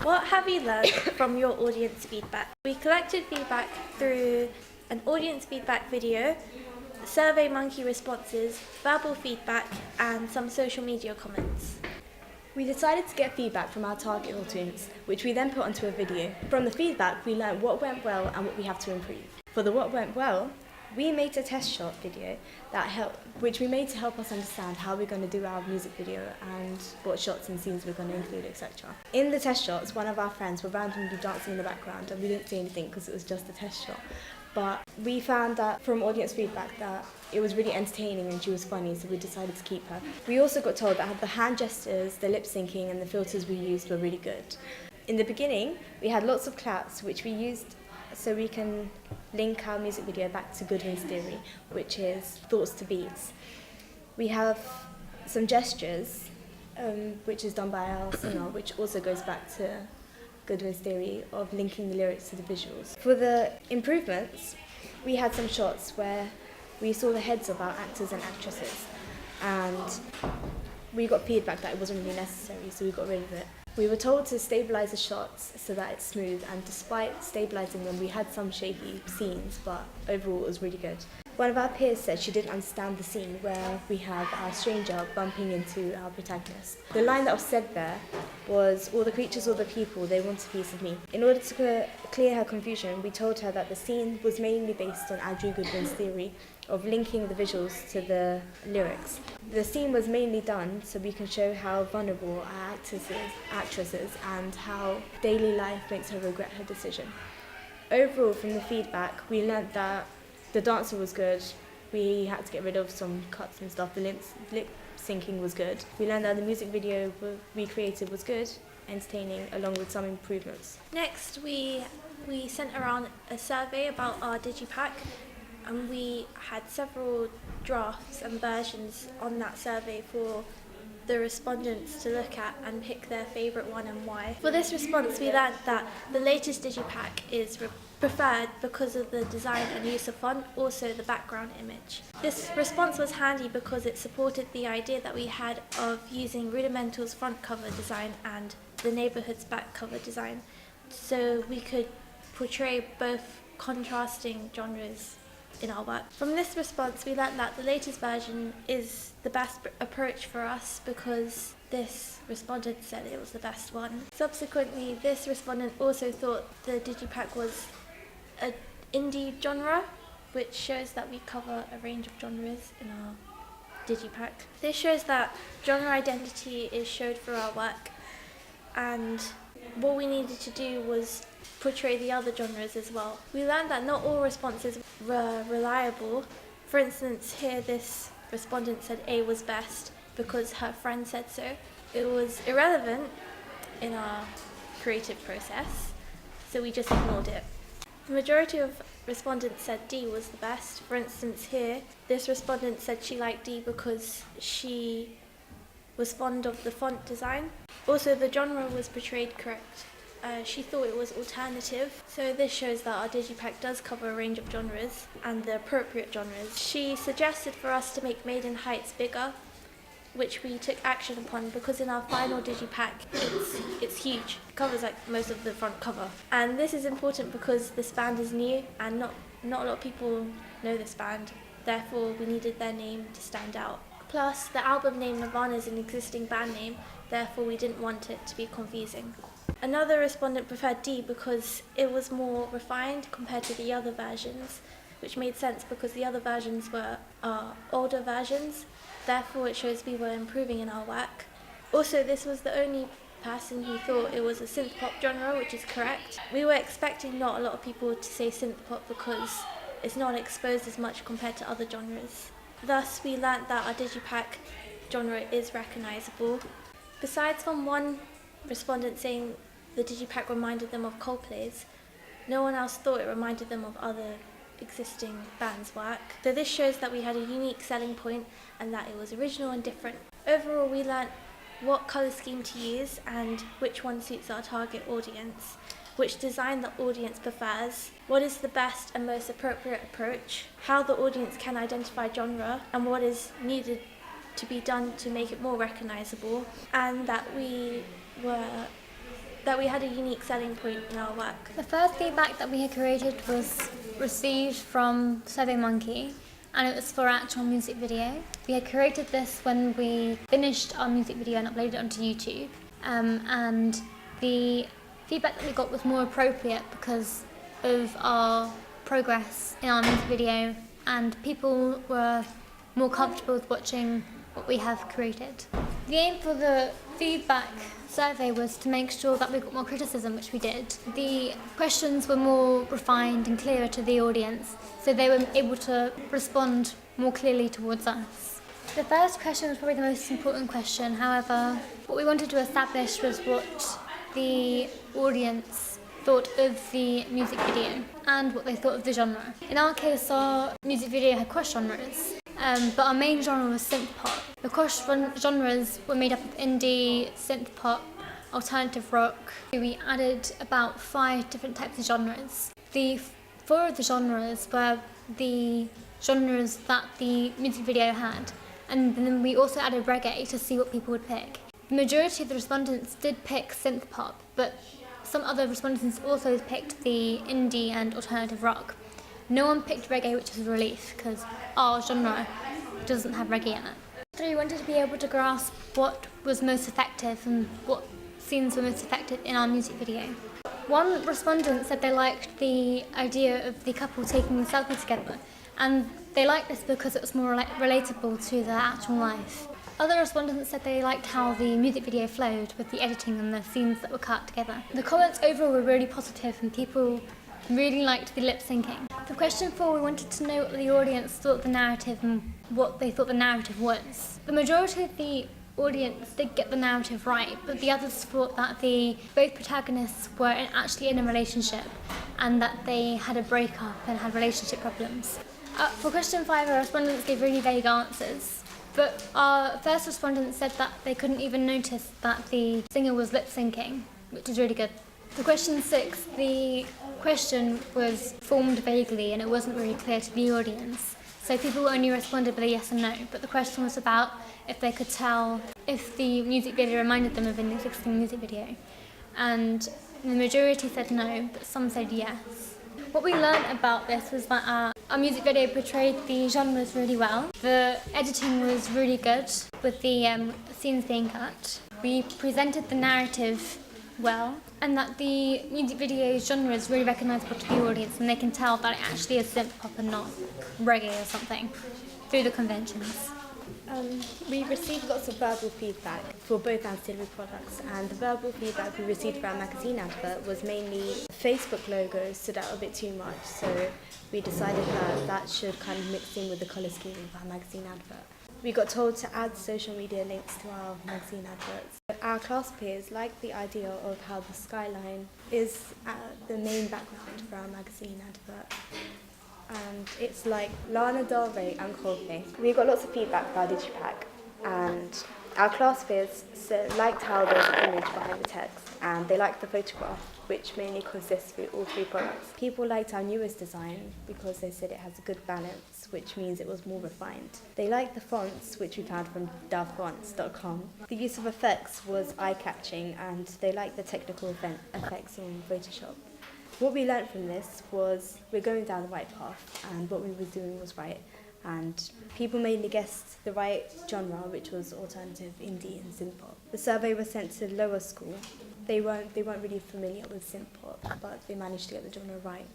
What have you learned from your audience feedback? We collected feedback through an audience feedback video, SurveyMonkey responses, verbal feedback, and some social media comments. We decided to get feedback from our target audience, which we then put onto a video. From the feedback, we learned what went well and what we have to improve. For the what went well, we made a test shot video which we made to help us understand how we're going to do our music video and what shots and scenes we're going to include, etc. In the test shots, one of our friends were randomly dancing in the background and we didn't say anything because it was just a test shot. But we found that from audience feedback that it was really entertaining and she was funny, so we decided to keep her. We also got told that the hand gestures, the lip syncing and the filters we used were really good. In the beginning, we had lots of claps which we used so we can link our music video back to Goodwin's theory, which is thoughts to beats. We have some gestures, which is done by our singer, which also goes back to Goodwin's theory of linking the lyrics to the visuals. For the improvements, we had some shots where we saw the heads of our actors and actresses, and we got feedback that it wasn't really necessary, so we got rid of it. We were told to stabilise the shots so that it's smooth, and despite stabilising them, we had some shaky scenes, but overall it was really good. One of our peers said she didn't understand the scene where we have our stranger bumping into our protagonist. The line that was said there was, "All the creatures, all the people, they want a piece of me." In order to clear her confusion, we told her that the scene was mainly based on Andrew Goodwin's theory of linking the visuals to the lyrics. The scene was mainly done so we can show how vulnerable our actresses and how daily life makes her regret her decision. Overall, from the feedback, we learnt that the dancer was good. We had to get rid of some cuts and stuff. The lip syncing was good. We learned that the music video we created was good, entertaining, along with some improvements. Next, we sent around a survey about our digipack, and we had several drafts and versions on that survey for the respondents to look at and pick their favourite one and why. For this response, we learned that the latest digipack is preferred because of the design and use of font, also the background image. This response was handy because it supported the idea that we had of using Rudimental's front cover design and the Neighbourhood's back cover design, so we could portray both contrasting genres in our work. From this response, we learnt that the latest version is the best approach for us because this respondent said it was the best one. Subsequently, this respondent also thought the digipack was an indie genre, which shows that we cover a range of genres in our digipack. This shows that genre identity is showed through our work, and what we needed to do was portray the other genres as well. We learned that not all responses were reliable. For instance, here this respondent said A was best because her friend said so. It was irrelevant in our creative process, so we just ignored it. The majority of respondents said D was the best. For instance, here this respondent said she liked D because she was fond of the font design. Also, the genre was portrayed correct. She thought it was alternative, so this shows that our digipack does cover a range of genres and the appropriate genres. She suggested for us to make Maiden Heights bigger, which we took action upon because in our final digipack it's huge. It covers like most of the front cover. And this is important because this band is new and not a lot of people know this band, therefore we needed their name to stand out. Plus, the album name Nirvana is an existing band name, therefore we didn't want it to be confusing. Another respondent preferred D because it was more refined compared to the other versions, which made sense because the other versions were older versions, therefore it shows we were improving in our work. Also, this was the only person who thought it was a synth pop genre, which is correct. We were expecting not a lot of people to say synth pop because it's not exposed as much compared to other genres. Thus, we learnt that our digipack genre is recognisable. Besides from one respondent saying the digipack reminded them of Coldplay's, no one else thought it reminded them of other existing bands' work. So this shows that we had a unique selling point and that it was original and different. Overall, we learnt what colour scheme to use and which one suits our target audience, which design the audience prefers, what is the best and most appropriate approach, how the audience can identify genre, and what is needed to be done to make it more recognisable, and that we were that we had a unique selling point in our work. The first feedback that we had created was received from SurveyMonkey, and it was for our actual music video. We had created this when we finished our music video and uploaded it onto YouTube, and the feedback that we got was more appropriate because of our progress in our music video, and people were more comfortable with watching what we have created. The aim for the feedback survey was to make sure that we got more criticism, which we did. The questions were more refined and clearer to the audience, so they were able to respond more clearly towards us. The first question was probably the most important question. However, what we wanted to establish was what the audience thought of the music video and what they thought of the genre. In our case, our music video had cross genres, but our main genre was synth pop. The cross genres were made up of indie, synth pop, alternative rock. We added about 5 different types of genres. The 4 of the genres were the genres that the music video had, and then we also added reggae to see what people would pick. The majority of the respondents did pick synth pop, but some other respondents also picked the indie and alternative rock. No one picked reggae, which was a relief, because our genre doesn't have reggae in it. So we wanted to be able to grasp what was most effective and what scenes were most effective in our music video. One respondent said they liked the idea of the couple taking a selfie together, and they liked this because it was more relatable to their actual life. Other respondents said they liked how the music video flowed with the editing and the scenes that were cut together. The comments overall were really positive and people really liked the lip syncing. For question 4, we wanted to know what the audience thought of the narrative and what they thought the narrative was. The majority of the audience did get the narrative right, but the others thought that both protagonists were actually in a relationship and that they had a breakup and had relationship problems. For question 5, our respondents gave really vague answers. But our first respondent said that they couldn't even notice that the singer was lip syncing, which is really good. For question 6, the question was formed vaguely and it wasn't really clear to the audience. So people only responded with a yes and no, but the question was about if they could tell if the music video reminded them of an existing music video. And the majority said no, but some said yes. What we learned about this was that our music video portrayed the genres really well. The editing was really good with the scenes being cut. We presented the narrative well, and that the music video genre is really recognisable to the audience and they can tell that it actually is synth pop and not reggae or something through the conventions. We received lots of verbal feedback for both ancillary products, and the verbal feedback we received for our magazine advert was mainly Facebook logo stood out a bit too much, so we decided that should kind of mix in with the colour scheme of our magazine advert. We got told to add social media links to our magazine adverts. Our class peers liked the idea of how the skyline is the main background for our magazine advert. And it's like Lana Del Rey and Coldplay. We got lots of feedback for our digipack, and our class peers liked how there's an image behind the text, and they liked the photograph, which mainly consists through all 3 products. People liked our newest design because they said it has a good balance, which means it was more refined. They liked the fonts, which we found from dovefonts.com. The use of effects was eye-catching, and they liked the technical effects in Photoshop. What we learnt from this was we're going down the right path, and what we were doing was right, and people mainly guessed the right genre, which was alternative, indie and synth pop. The survey was sent to lower school. They weren't really familiar with synth pop, but they managed to get the genre right.